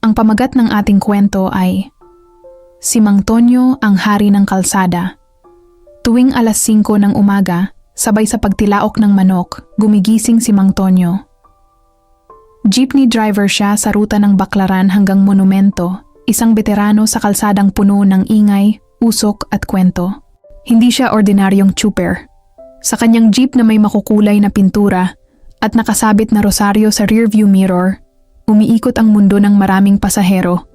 Ang pamagat ng ating kwento ay Si Mang Tonyo ang hari ng kalsada. Tuwing alas 5 ng umaga, sabay sa pagtilaok ng manok, gumigising si Mang Tonyo. Jeepney driver siya sa ruta ng Baklaran hanggang Monumento, isang veterano sa kalsadang puno ng ingay, usok at kwento. Hindi siya ordinaryong chuper. Sa kanyang jeep na may makukulay na pintura at nakasabit na rosaryo sa rearview mirror, umiikot ang mundo ng maraming pasahero.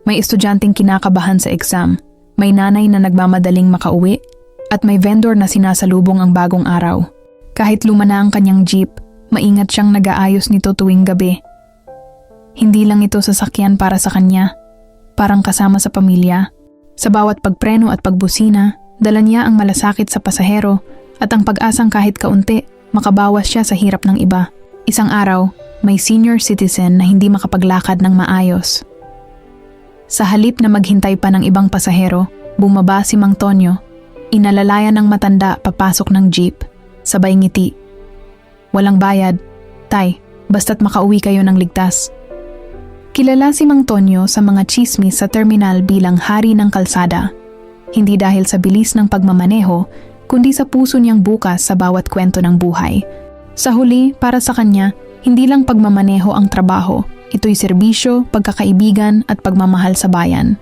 May estudyanteng kinakabahan sa exam, may nanay na nagmamadaling makauwi, at may vendor na sinasalubong ang bagong araw. Kahit luma na ang kanyang jeep, maingat siyang nag-aayos nito tuwing gabi. Hindi lang ito sasakyan para sa kanya, parang kasama sa pamilya. Sa bawat pagpreno at pagbusina, dala niya ang malasakit sa pasahero at ang pag-asang kahit kaunti, makabawas siya sa hirap ng iba. Isang araw, may senior citizen na hindi makapaglakad ng maayos. Sa halip na maghintay pa ng ibang pasahero, bumaba si Mang Tonyo. Inalalayan ng matanda papasok ng jeep, sabay ngiti. Walang bayad, tay, basta't makauwi kayo ng ligtas. Kilala si Mang Tonyo sa mga chismis sa terminal bilang hari ng kalsada. Hindi dahil sa bilis ng pagmamaneho, kundi sa puso niyang bukas sa bawat kwento ng buhay. Sa huli, para sa kanya, hindi lang pagmamaneho ang trabaho, ito'y serbisyo, pagkakaibigan at pagmamahal sa bayan.